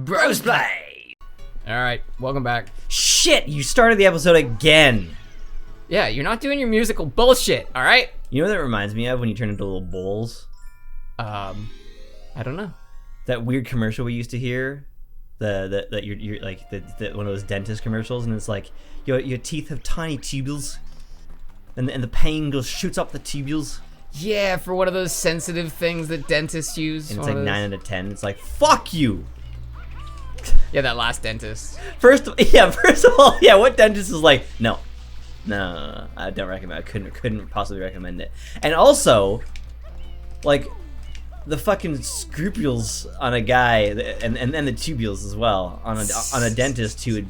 Brosplay! Alright, welcome back. Shit, you started the episode again. Yeah, you're not doing your musical bullshit, alright? You know what that reminds me of when you turn into little bowls? I don't know. That weird commercial we used to hear? That you're like one of those dentist commercials, and it's like your teeth have tiny tubules, and the pain shoots up the tubules. Yeah, for one of those sensitive things that dentists use. And it's like 9 out of 10. It's like, fuck you. Yeah, that last dentist. First of all, what dentist is like, no, I don't recommend. I couldn't possibly recommend it. And also, like, the fucking scrupules on a guy, and the tubules as well on a dentist who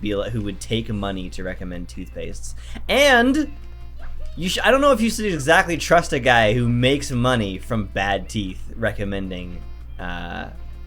would take money to recommend toothpastes. And I don't know if you should exactly trust a guy who makes money from bad teeth recommending.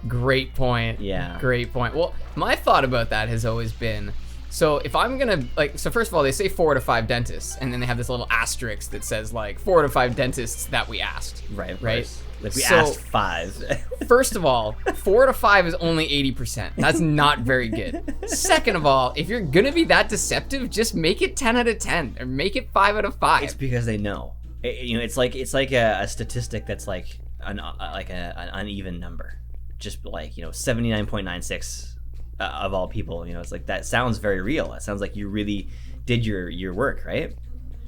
Great point. Yeah. Great point. Well, my thought about that has always been, so if I'm gonna, so first of all, they say 4 to 5 dentists, and then they have this little asterisk that says, 4 to 5 dentists that we asked. Right, of right? course. Like, we asked 5. First of all, 4 to 5 is only 80%. That's not very good. Second of all, if you're gonna be that deceptive, just make it 10 out of 10, or make it 5 out of 5. It's because they know. It's like a statistic that's like an uneven number. Just 79.96 of all people. It's like, that sounds very real. It sounds like you really did your work, right?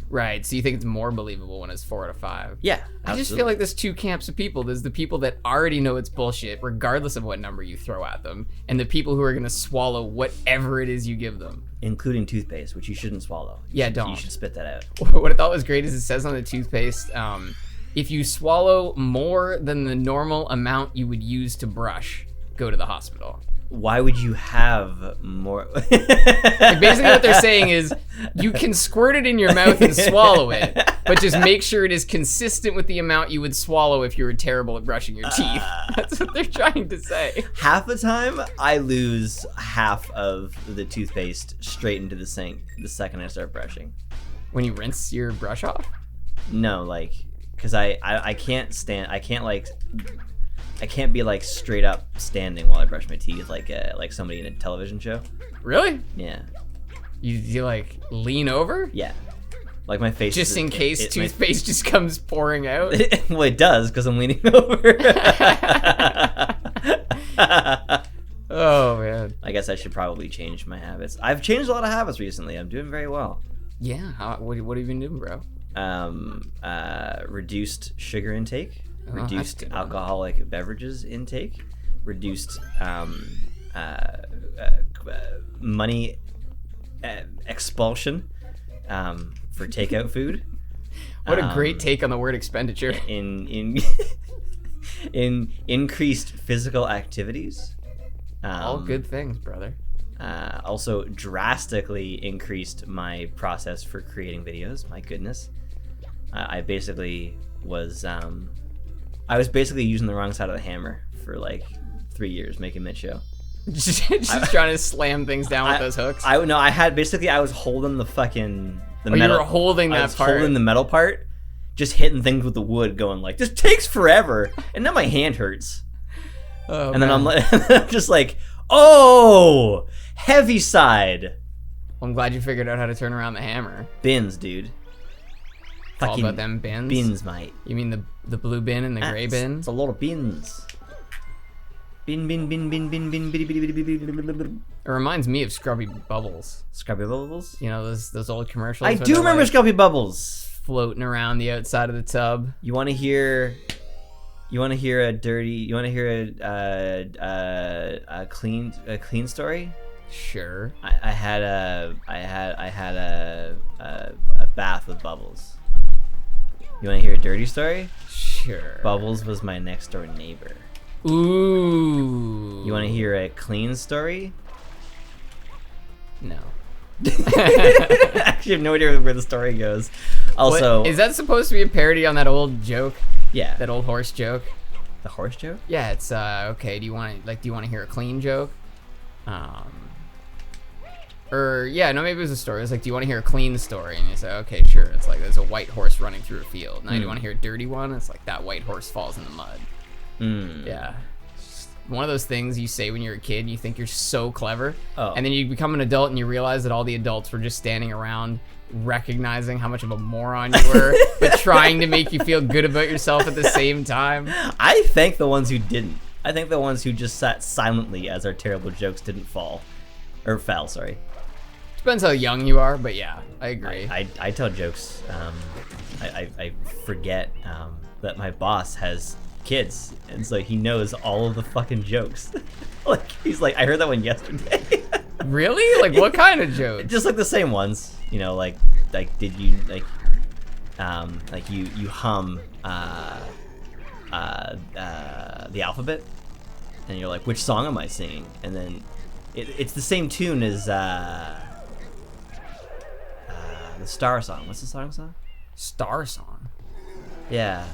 Right, so you think it's more believable when it's 4 out of 5? Yeah, absolutely. I just feel like there's two camps of people. There's the people that already know it's bullshit, regardless of what number you throw at them, and the people who are going to swallow whatever it is you give them. Including toothpaste, which you shouldn't swallow. Don't. You should spit that out. What I thought was great is it says on the toothpaste, if you swallow more than the normal amount you would use to brush, go to the hospital. Why would you have more? Basically what they're saying is you can squirt it in your mouth and swallow it, but just make sure it is consistent with the amount you would swallow if you were terrible at brushing your teeth. That's what they're trying to say. Half the time, I lose half of the toothpaste straight into the sink the second I start brushing. When you rinse your brush off? No, because I can't stand. I can't be straight up standing while I brush my teeth like somebody in a television show. Really? Yeah. You lean over? Yeah. Like my face. Just in case toothpaste just comes pouring out? Well, it does because I'm leaning over. Oh, man. I guess I should probably change my habits. I've changed a lot of habits recently. I'm doing very well. Yeah. What have you been doing, bro? Reduced sugar intake. Reduced alcoholic beverages intake, reduced money expulsion for takeout food. What a great take on the word expenditure. In increased physical activities. All good things, brother. Also drastically increased my process for creating videos. My goodness. I was basically using the wrong side of the hammer for 3 years making mid-show. just trying to slam things down with those hooks? I was holding the metal. You were holding that part? Holding the metal part, just hitting things with the wood, going this takes forever, and now my hand hurts. Oh, and then I'm just oh, heavy side. Well, I'm glad you figured out how to turn around the hammer. Bins, dude. All about them bins? Bins, mate. You mean the blue bin and the gray bin? It's a lot of bins. Bin. It reminds me of Scrubby Bubbles. Scrubby Bubbles? You know, those old commercials? I do remember Scrubby Bubbles. Floating around the outside of the tub. You want to hear a clean story? Sure. I had a bath with Bubbles. You want to hear a dirty story? Sure. Bubbles was my next door neighbor. Ooh. You want to hear a clean story? No. Actually, I have no idea where the story goes. Also, is that supposed to be a parody on that old joke? Yeah. That old horse joke? The horse joke? Yeah, it's okay. Do you want to hear a clean joke? Maybe it was a story. It was do you want to hear a clean story? And you say, okay, sure. It's there's a white horse running through a field. Now, do you want to hear a dirty one? It's that white horse falls in the mud. Yeah. one of those things you say when you're a kid. You think you're so clever, Oh. and then you become an adult and you realize that all the adults were just standing around, recognizing how much of a moron you were, but trying to make you feel good about yourself at the same time. I thank the ones who didn't. I think the ones who just sat silently as our terrible jokes didn't fall. Or fell, sorry. Depends how young you are, but yeah, I agree. I tell jokes. I forget that my boss has kids, and so he knows all of the fucking jokes. Like, he's like, I heard that one yesterday. Really? Like, what kind of jokes? Just like the same ones. You know, like did you, like you hum the alphabet, and you're like, which song am I singing? And then it's the same tune as the Star Song. What's the song? Star Song. Yeah.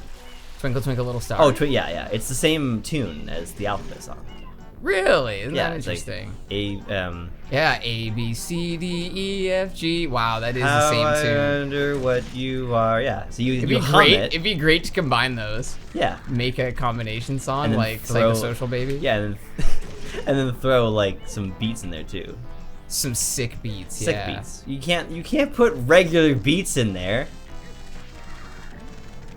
Twinkle Twinkle Little Star. Oh, yeah. It's the same tune as the alphabet song. Really? Isn't that it's interesting? Like yeah, A, B, C, D, E, F, G. Wow, that is how the same I tune. wonder what you are. Yeah. So It'd you be hum great. it. It'd be great to combine those. Yeah. Make a combination song And then like throw- Psychosocial Baby. Yeah, and then throw like some beats in there too. Some sick beats. Sick yeah. beats. You can't put regular beats in there.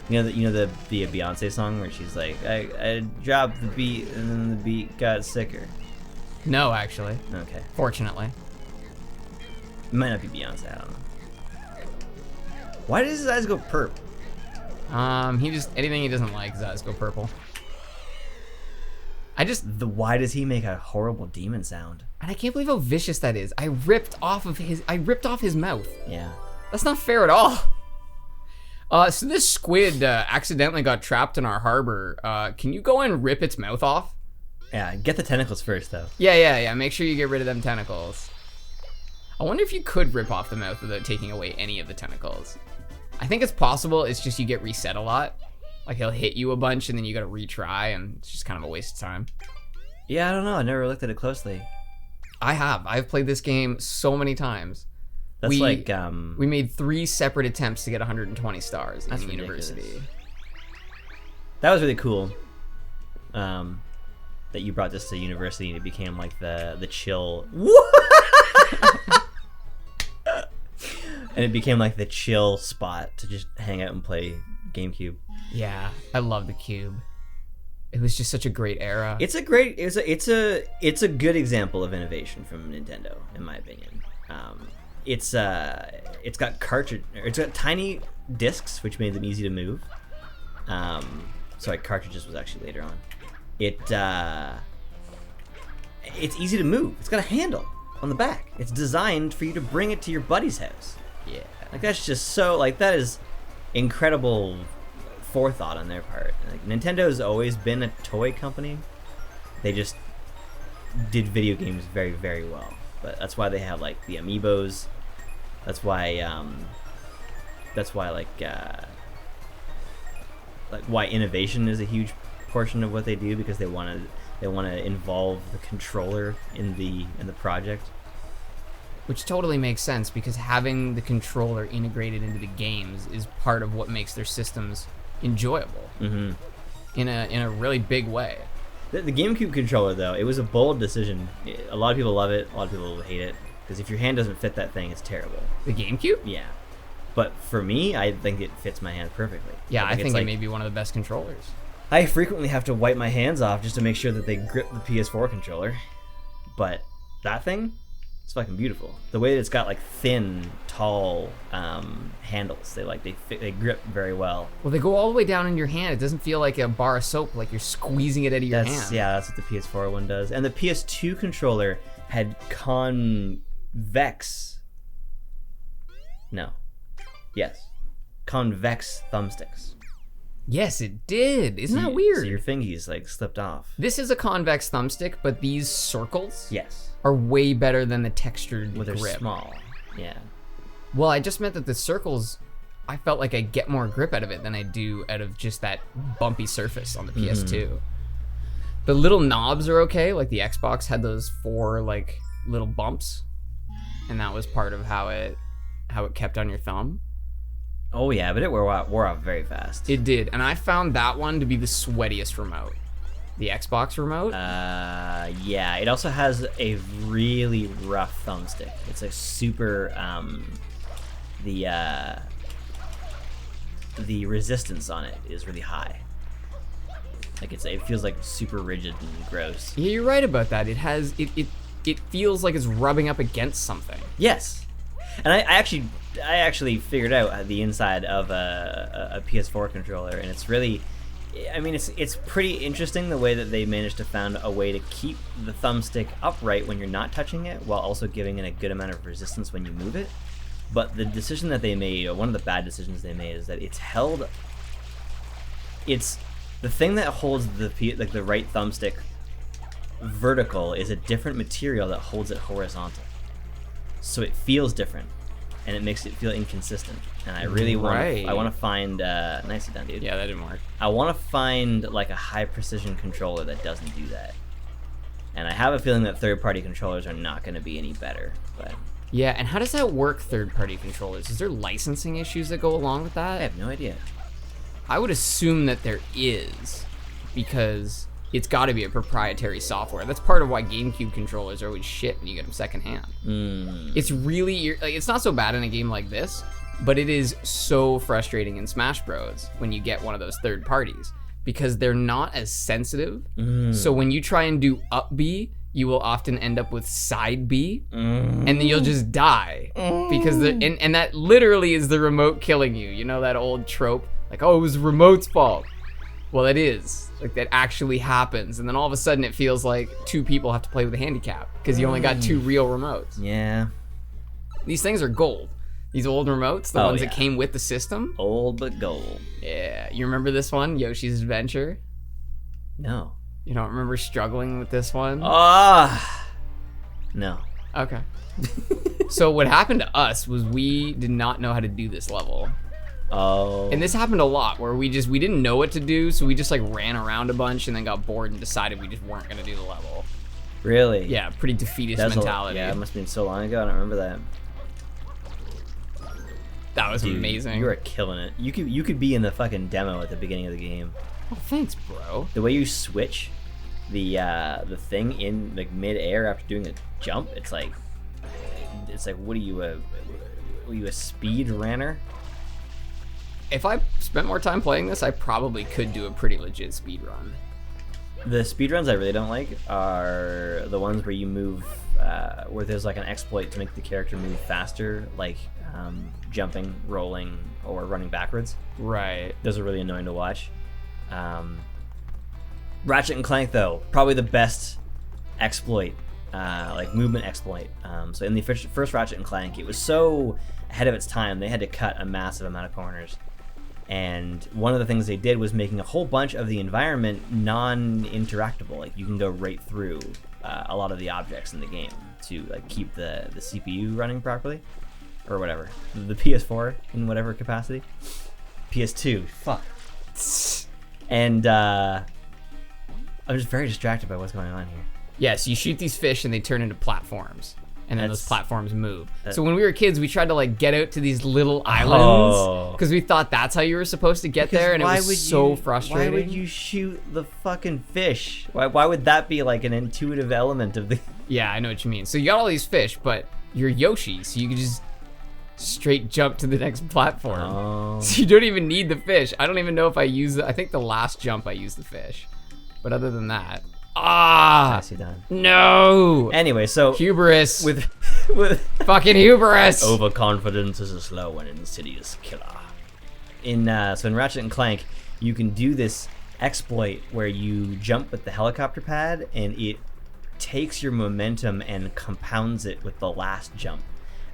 You know the Beyonce song where she's like, I dropped the beat and then the beat got sicker. No, actually. Okay. Fortunately. It might not be Beyonce, I don't know. Why does his eyes go perp? He just anything he doesn't like, his eyes go purple. Why does he make a horrible demon sound? And I can't believe how vicious that is. I ripped off his mouth. Yeah. That's not fair at all. So this squid accidentally got trapped in our harbor. Can you go and rip its mouth off? Yeah, get the tentacles first though. Yeah. Make sure you get rid of them tentacles. I wonder if you could rip off the mouth without taking away any of the tentacles. I think it's possible. It's just you get reset a lot. Like he'll hit you a bunch and then you gotta retry, and it's just kind of a waste of time. Yeah, I don't know. I never looked at it closely. I have. I've played this game so many times. That's We made 3 separate attempts to get 120 stars in That's university. ridiculous. That was really cool. That you brought this to university and it became like the chill. And it became like the chill spot to just hang out and play GameCube. Yeah, I love the Cube. It was just such a great era. It's a good example of innovation from Nintendo, in my opinion. It's got tiny discs, which made them easy to move. Sorry, cartridges was actually later on. It's easy to move. It's got a handle on the back. It's designed for you to bring it to your buddy's house. Yeah. Like that's just so that is incredible forethought on their part. Like, Nintendo's always been a toy company. They just did video games very, very well. But that's why they have like the amiibos. That's why why innovation is a huge portion of what they do, because they want to involve the controller in the project. Which totally makes sense, because having the controller integrated into the games is part of what makes their systems enjoyable. Mm-hmm. In a really big way. The GameCube controller, though, it was a bold decision. A lot of people love it. A lot of people hate it, because if your hand doesn't fit that thing, it's terrible. The GameCube? Yeah. But for me, I think it fits my hand perfectly. Yeah, I think it's it may be one of the best controllers. I frequently have to wipe my hands off just to make sure that they grip the PS4 controller. But that thing, it's fucking beautiful. The way that it's got like thin, tall handles, they grip very well. Well, they go all the way down in your hand. It doesn't feel like a bar of soap, like you're squeezing it out of your hand. Yeah, that's what the PS4 one does. And the PS2 controller had convex thumbsticks. Yes, it did. Isn't that weird? So your fingies like slipped off. This is a convex thumbstick, but these circles Yes. are way better than the textured Well, they're grip. small. Yeah. Well, I just meant that the circles, I felt like I get more grip out of it than I do out of just that bumpy surface on the PS2. The little knobs are okay. Like the Xbox had those 4 like little bumps, and that was part of how it kept on your thumb. Oh yeah, but it wore off very fast. It did, and I found that one to be the sweatiest remote. The Xbox remote? Yeah. It also has a really rough thumbstick. It's a super the resistance on it is really high. Like it feels like super rigid and gross. Yeah, you're right about that. It has it feels like it's rubbing up against something. Yes, and I actually figured out the inside of a PS4 controller, and it's really, I mean, it's pretty interesting the way that they managed to find a way to keep the thumbstick upright when you're not touching it, while also giving it a good amount of resistance when you move it. But the decision that they made, or one of the bad decisions they made, is that it's the thing that holds the right thumbstick vertical is a different material that holds it horizontal. So it feels different, and it makes it feel inconsistent. And I really want to find nicely done, dude. Yeah, that didn't work. I want to find like a high precision controller that doesn't do that. And I have a feeling that third-party controllers are not going to be any better, but yeah, and how does that work, third-party controllers? Is there licensing issues that go along with that? I have no idea. I would assume that there is, because it's got to be a proprietary software. That's part of why GameCube controllers are always shit when you get them secondhand. It's really, like, it's not so bad in a game like this, but it is so frustrating in Smash Bros. When you get one of those third parties, because they're not as sensitive. So when you try and do up B, you will often end up with side B, and then you'll just die because and that literally is the remote killing you. You know that old trope, like, oh, it was the remote's fault. Well, it is. Like, that actually happens, and then all of a sudden it feels like two people have to play with a handicap because you only got two real remotes. Yeah. These things are gold. These old remotes, the ones that came with the system. Old but gold. Yeah. You remember this one, Yoshi's Adventure? No. You don't remember struggling with this one? No. Okay. So what happened to us was we did not know how to do this level. Oh. And this happened a lot where we didn't know what to do, so we just like ran around a bunch and then got bored and decided we just weren't gonna do the level. Really? Yeah, pretty defeatist mentality. Yeah, it must have been so long ago. I don't remember that. That was amazing. You were killing it. You could be in the fucking demo at the beginning of the game. Oh, thanks, bro. The way you switch the thing in like mid-air after doing a jump, it's like what are you a speed runner? If I spent more time playing this, I probably could do a pretty legit speed run. The speedruns I really don't like are the ones where you move, where there's like an exploit to make the character move faster, like jumping, rolling, or running backwards. Right. Those are really annoying to watch. Ratchet and Clank, though, probably the best exploit, like movement exploit. So in the first Ratchet and Clank, it was so ahead of its time, they had to cut a massive amount of corners. And one of the things they did was making a whole bunch of the environment non-interactable. Like, you can go right through a lot of the objects in the game to like keep the CPU running properly, or whatever. The PS4 in whatever capacity. PS2, fuck. And I'm just very distracted by what's going on here. Yes, you shoot these fish and they turn into platforms. And then those platforms move. So when we were kids, we tried to like get out to these little islands because we thought that's how you were supposed to get there, and it was so frustrating. Why would you shoot the fucking fish? Why would that be like an intuitive element of the? Yeah, I know what you mean. So you got all these fish, but you're Yoshi, so you can just straight jump to the next platform. Oh. So you don't even need the fish. I don't even know if I use I think the last jump I used the fish, but other than that. Nicely done. No. Anyway, so hubris with fucking hubris. Overconfidence is a slow and insidious killer. In Ratchet and Clank, you can do this exploit where you jump with the helicopter pad, and it takes your momentum and compounds it with the last jump.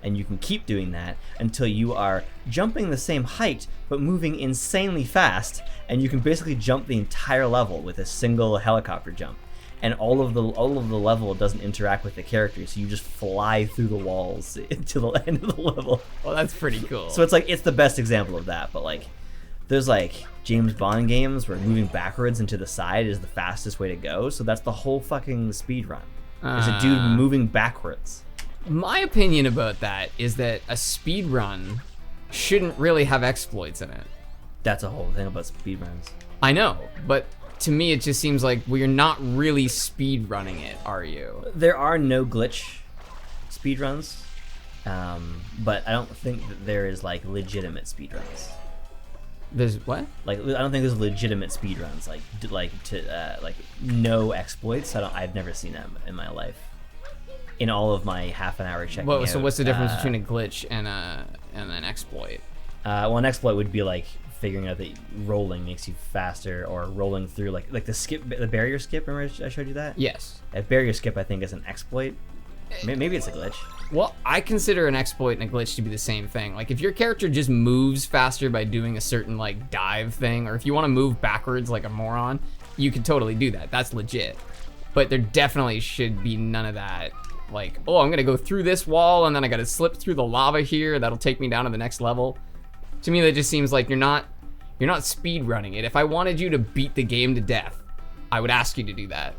And you can keep doing that until you are jumping the same height but moving insanely fast, and you can basically jump the entire level with a single helicopter jump. And all of the level doesn't interact with the character, so you just fly through the walls to the end of the level. Well, that's pretty cool. So it's the best example of that. But like, there's like James Bond games where moving backwards and to the side is the fastest way to go. So that's the whole fucking speed run. There's a dude moving backwards. My opinion about that is that a speed run shouldn't really have exploits in it. That's a whole thing about speedruns. I know, but to me, it just seems like you're not really speed running it, are you? There are no glitch speedruns, but I don't think that there is like legitimate speedruns. There's what? Like, I don't think there's legitimate speedruns, like no exploits. I've never seen them in my life. In all of my half an hour checking out. So what's the difference between a glitch and an exploit? Well, an exploit would be like figuring out that rolling makes you faster, or rolling through like the barrier skip. Remember I showed you that? Yes. A barrier skip, I think, is an exploit. Maybe it's a glitch. Well, I consider an exploit and a glitch to be the same thing. Like, if your character just moves faster by doing a certain, like, dive thing, or if you want to move backwards like a moron, you can totally do that. That's legit. But there definitely should be none of that. Like, oh, I'm going to go through this wall, and then I got to slip through the lava here. That'll take me down to the next level. To me, that just seems like you're not speed running it. If I wanted you to beat the game to death, I would ask you to do that.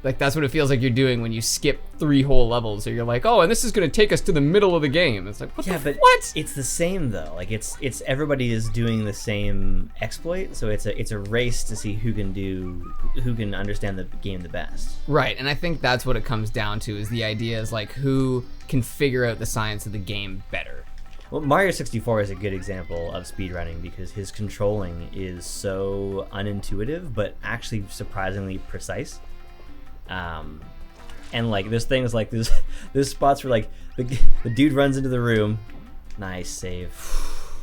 Like, that's what it feels like you're doing when you skip 3 whole levels, or you're like, oh, and this is gonna take us to the middle of the game. It's like, what? It's the same though. Like, it's everybody is doing the same exploit, so it's a race to see who can understand the game the best. Right, and I think that's what it comes down to, is the idea is like, who can figure out the science of the game better. Well, Mario 64 is a good example of speedrunning because his controlling is so unintuitive, but actually surprisingly precise. And like there's things like there's spots where like the dude runs into the room, nice save.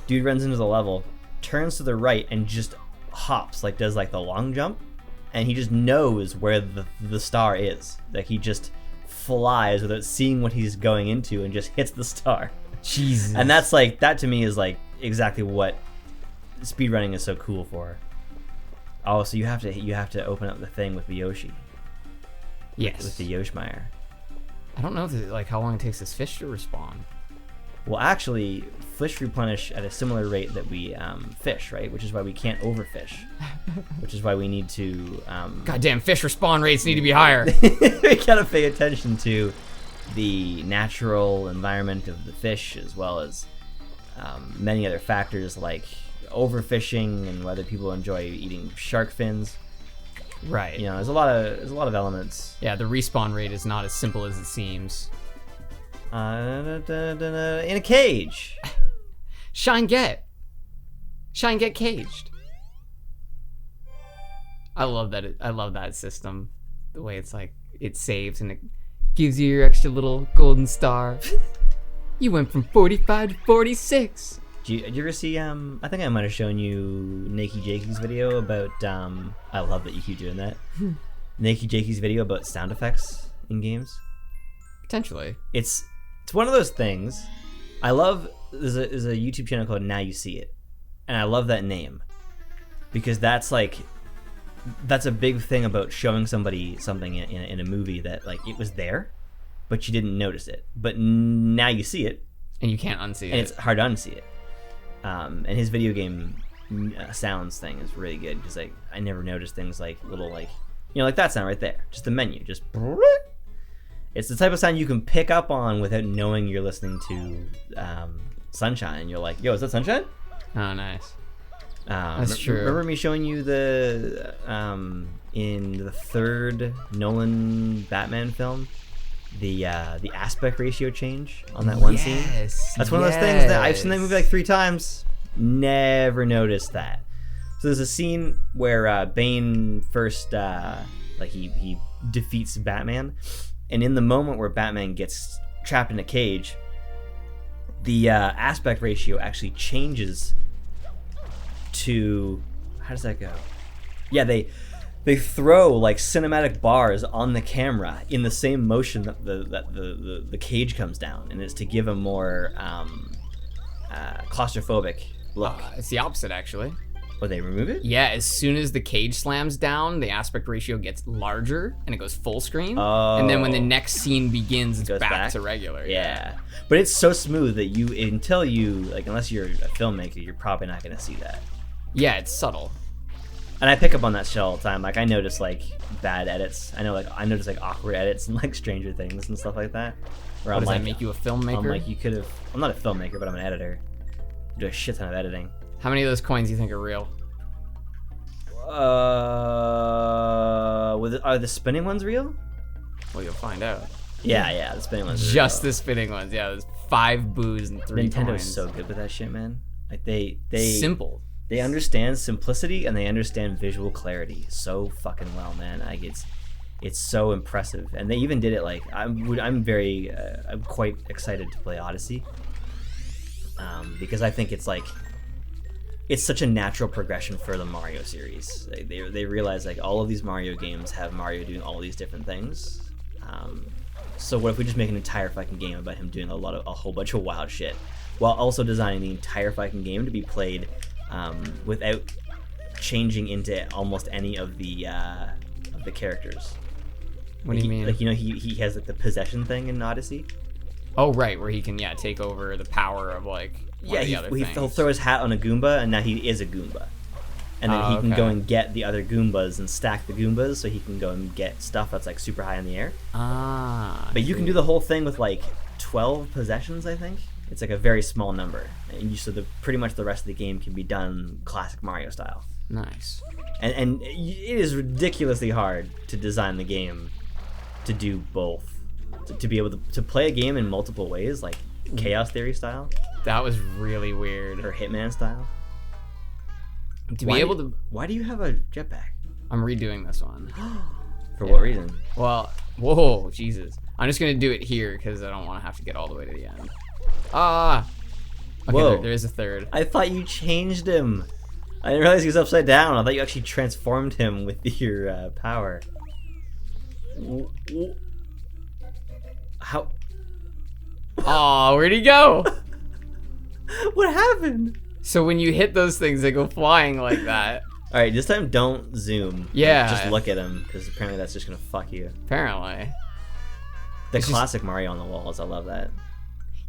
Dude runs into the level, turns to the right and just hops, like does like the long jump, and he just knows where the star is. Like he just flies without seeing what he's going into and just hits the star. Jesus. And that's like, that to me is like exactly what speedrunning is so cool for. Oh, so you have to open up the thing with the Yoshi. Yes. With the Yoshmeyer. I don't know like how long it takes this fish to respawn. Well, actually, fish replenish at a similar rate that we fish, right? Which is why we can't overfish. Which is why we need to... Goddamn, fish respawn rates need to be higher. We gotta pay attention to the natural environment of the fish, as well as many other factors like overfishing and whether people enjoy eating shark fins. Right. You know, there's a lot of elements. Yeah, the respawn rate is not as simple as it seems. In a cage. Shine get caged. I love that. I love that system. The way it's like it saves and it gives you your extra little golden star. You went from 45 to 46. Did you ever see, I think I might have shown you Nakey Jakey's video about, I love that you keep doing that. Nakey Jakey's video about sound effects in games. Potentially. It's one of those things. I love, there's a YouTube channel called Now You See It. And I love that name. Because that's a big thing about showing somebody something in a movie that like it was there, but you didn't notice it. But now you see it. And you can't unsee it. And it's hard to unsee it. And his video game sounds thing is really good because I never noticed things like little like that sound right there, just the menu, just it's the type of sound you can pick up on without knowing you're listening to Sunshine, and you're like, yo, is that Sunshine? Oh, nice. That's true. Remember me showing you the in the third Nolan Batman film, the aspect ratio change on that one scene? That's one of those things that I've seen that movie like 3 times, never noticed that. So there's a scene where Bane first he defeats Batman, and in the moment where Batman gets trapped in a cage, the aspect ratio actually changes to, how does that go? Yeah, they throw like cinematic bars on the camera in the same motion that the cage comes down, and it's to give a more claustrophobic look. It's the opposite, actually. Oh, they remove it? Yeah, as soon as the cage slams down, the aspect ratio gets larger and it goes full screen. Oh. And then when the next scene begins, it's back to regular. Yeah. But it's so smooth that unless you're a filmmaker, you're probably not going to see that. Yeah, it's subtle. And I pick up on that shit all the time. Like, I notice like bad edits. I notice like awkward edits and like Stranger Things and stuff like that. Where does that make you a filmmaker? I'm like, you could have. I'm not a filmmaker, but I'm an editor. I do a shit ton of editing. How many of those coins do you think are real? Are the spinning ones real? Well, you'll find out. Yeah, the spinning ones. Just are real. the spinning ones. Yeah, there's 5 boos and 3 Nintendo's coins. so good with that shit, man. Like they Simple. They understand simplicity and they understand visual clarity so fucking well, man. Like it's so impressive, and they even did it. Like I'm quite excited to play Odyssey, because I think it's such a natural progression for the Mario series. They realize like all of these Mario games have Mario doing all these different things. So what if we just make an entire fucking game about him doing a whole bunch of wild shit, while also designing the entire fucking game to be played without changing into almost any of the characters. What do you mean? Like, you know, he has like the possession thing in Odyssey. Oh, right, where he can take over the power of like one of the other things. He'll throw his hat on a Goomba, and now he is a Goomba. And then he can go and get the other Goombas and stack the Goombas, so he can go and get stuff that's like super high in the air. But you can do the whole thing with like 12 possessions, I think. It's like a very small number, and pretty much the rest of the game can be done classic Mario style. Nice. And it is ridiculously hard to design the game to do both, to be able to play a game in multiple ways, like Chaos Theory style. That was really weird. Or Hitman style. Why do you have a jetpack? I'm redoing this one. For what reason? Well, whoa, Jesus. I'm just gonna do it here because I don't want to have to get all the way to the end. Okay, Whoa. there is a third. I thought you changed him. I didn't realize he was upside down. I thought you actually transformed him with your power. How? Oh, where'd he go? What happened? So when you hit those things, they go flying like that. All right, this time don't zoom. Yeah. Just look at him, because apparently that's just gonna fuck you. Apparently. The classic Mario on the walls. I love that.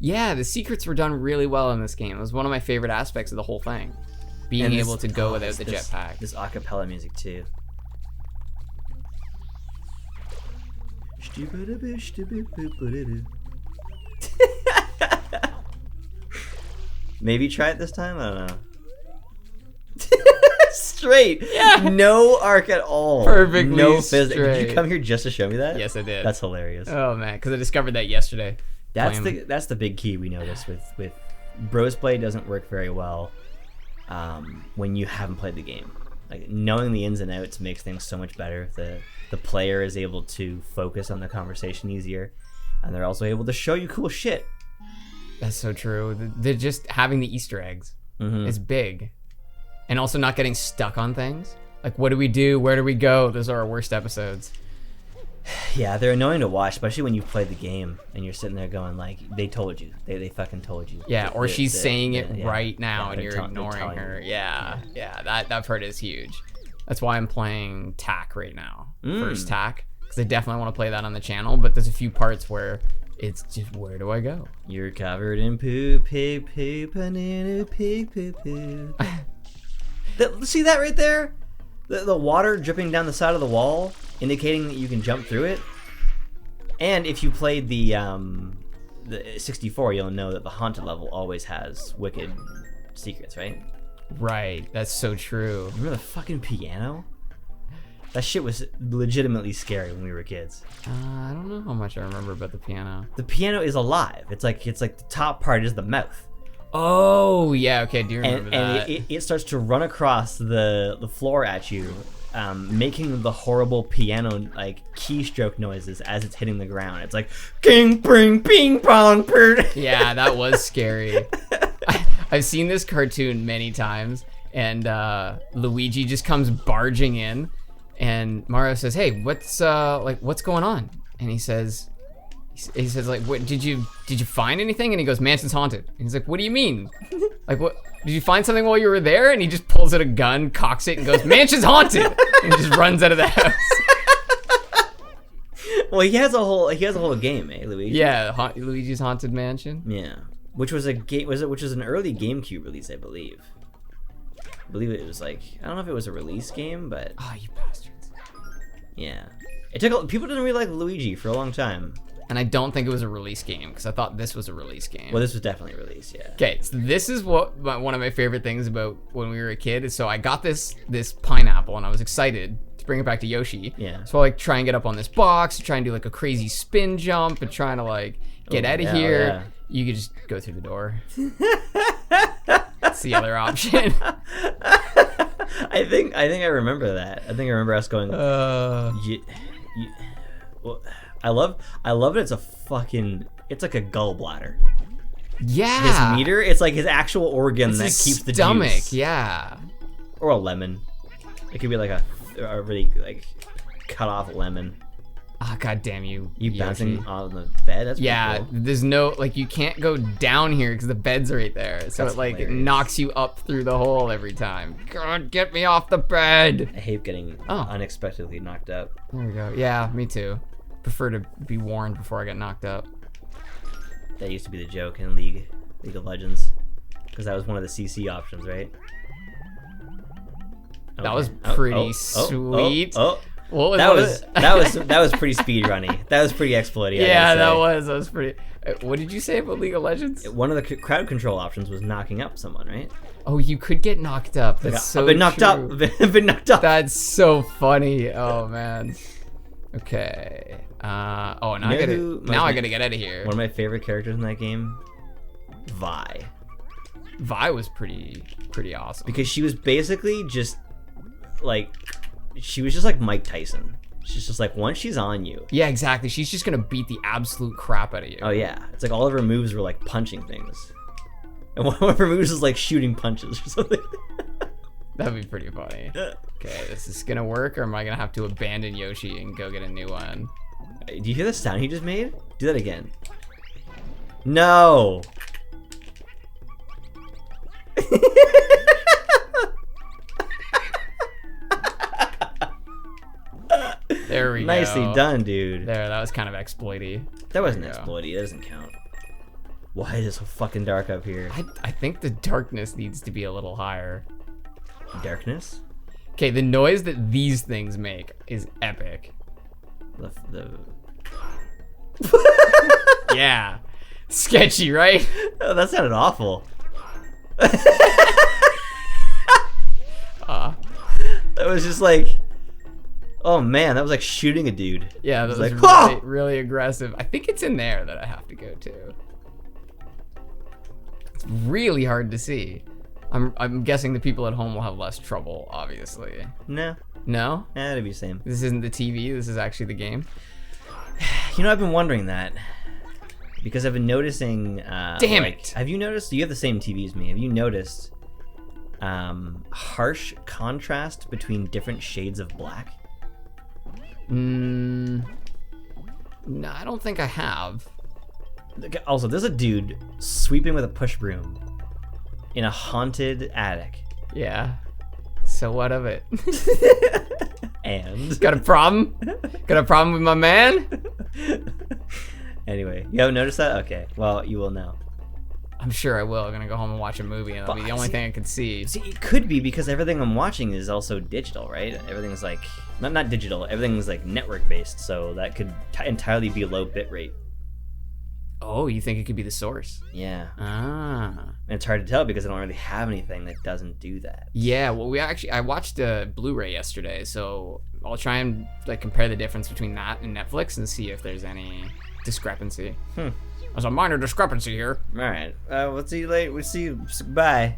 Yeah, the secrets were done really well in this game. It was one of my favorite aspects of the whole thing. Being able to go without the jetpack. This acapella music too. Maybe try it this time? I don't know. Straight. Yeah. No arc at all. Perfectly no straight. Did you come here just to show me that? Yes, I did. That's hilarious. Oh man, because I discovered that yesterday. That's the big key we noticed with Brosplay doesn't work very well when you haven't played the game. Like knowing the ins and outs makes things so much better. The player is able to focus on the conversation easier, and they're also able to show you cool shit. That's so true. They're just having the Easter eggs is big, and also not getting stuck on things. Like, what do we do? Where do we go? Those are our worst episodes. Yeah, they're annoying to watch, especially when you've played the game and you're sitting there going like, they told you. They fucking told you. Yeah, or she's saying it right now and you're ignoring ignoring her. Yeah, that part is huge. That's why I'm playing TAC right now. First TAC. Because I definitely want to play that on the channel, but there's a few parts where it's just, where do I go? You're covered in poop, poop, poop, banana, poop, poop, poop. See that right there? The water dripping down the side of the wall, indicating that you can jump through it. And if you played the 64, you'll know that the haunted level always has wicked secrets, right? Right, that's so true. Remember the fucking piano? That shit was legitimately scary when we were kids. I don't know how much I remember about the piano. The piano is alive. It's like the top part is the mouth. Oh, yeah, okay, I do remember that. And it starts to run across the floor at you, making the horrible piano like keystroke noises as it's hitting the ground. It's like king, pring, ping, pong, yeah, that was scary. I've seen this cartoon many times, and Luigi just comes barging in, and Mario says, "Hey, what's going on?" And he says, like, "What did you find anything?" And he goes, "Mansion's haunted." And he's like, "What do you mean? Like, what? Did you find something while you were there?" And he just pulls out a gun, cocks it, and goes, "Mansion's haunted!" And just runs out of the house. Well, he has a whole game, eh, Luigi? Yeah, Luigi's Haunted Mansion. Yeah, which was an early GameCube release, I believe. I believe it was like, I don't know if it was a release game, but Oh, you bastards. yeah, people didn't really like Luigi for a long time. and I don't think it was a release game because I thought this was a release game. Well, this was definitely released, yeah. Okay, so this is what one of my favorite things about when we were a kid is so I got this pineapple and I was excited to bring it back to Yoshi. Yeah. So I like try and get up on this box, try and do like a crazy spin jump and trying to like get out of here. Yeah. You could just go through the door. That's the other option. I think I remember that. I think I remember us going. Well, I love it. It's like a gallbladder. Yeah. His meter, it's like his actual organ It's that his keeps the stomach. juice. Yeah. Or a lemon. It could be like a really like cut off lemon. Oh, God damn you. You Yoshi. bouncing on the bed? That's Yeah, pretty cool. there's no, like, you can't go down here because the bed's right there. So That's it, like, hilarious. knocks you up through the hole every time. God, get me off the bed. I hate getting unexpectedly knocked up. There we go. Yeah, me too. Prefer to be warned before I get knocked up. That used to be the joke in League of Legends, because that was one of the CC options, right? That was Okay. pretty sweet. What was That was pretty speed runny. That was pretty exploity. Yeah, that was pretty. What did you say about League of Legends? One of the crowd control options was knocking up someone, right? Oh, you could get knocked up. That's so I've been knocked true. up. I've been knocked up. That's so funny. Oh man. Okay. Now I gotta get out of here. One of my favorite characters in that game, Vi, Vi was pretty awesome. because she was basically just like Mike Tyson. She's just like, once she's on you. Yeah, exactly. She's just gonna beat the absolute crap out of you. Oh yeah, it's like all of her moves were like punching things, and one of her moves is like shooting punches or something. That'd be pretty funny. Okay, is this gonna work, or am I gonna have to abandon Yoshi and go get a new one? Do you hear the sound he just made? Do that again. No. There we go. Nicely done, dude. There, that was kind of exploity. That wasn't There we go. exploity. That doesn't count. Why is it so fucking dark up here? I think the darkness needs to be a little higher. Darkness? Okay, the noise that these things make is epic. Yeah. Sketchy, right? Oh, that sounded awful. That was just like, oh man, that was like shooting a dude. Yeah, that was like, really, "Whoa!" really aggressive. I think it's in there that I have to go to. It's really hard to see. I'm guessing the people at home will have less trouble, obviously. No, No? it'd be the same. This isn't the TV, this is actually the game. You know, I've been wondering that because I've been noticing. Damn it! Have you noticed? You have the same TV as me. Have you noticed harsh contrast between different shades of black? No, I don't think I have. Also, there's a dude sweeping with a push broom in a haunted attic. Yeah. So what of it? And Got a problem? Got a problem with my man? anyway, you haven't noticed that? Okay, well, you will now. I'm sure I will. I'm gonna go home and watch a movie, and that'll be the only thing I can see. See, it could be because everything I'm watching is also digital, right? Everything's like not digital. Everything's like network based, so that could entirely be low bit rate. Oh, you think it could be the source? Yeah, Ah. and it's hard to tell because I don't really have anything that doesn't do that. Yeah, well, I watched a Blu-ray yesterday, so I'll try and like compare the difference between that and Netflix and see if there's any discrepancy. There's a minor discrepancy here. All right, we'll see you later. We'll see you. Bye.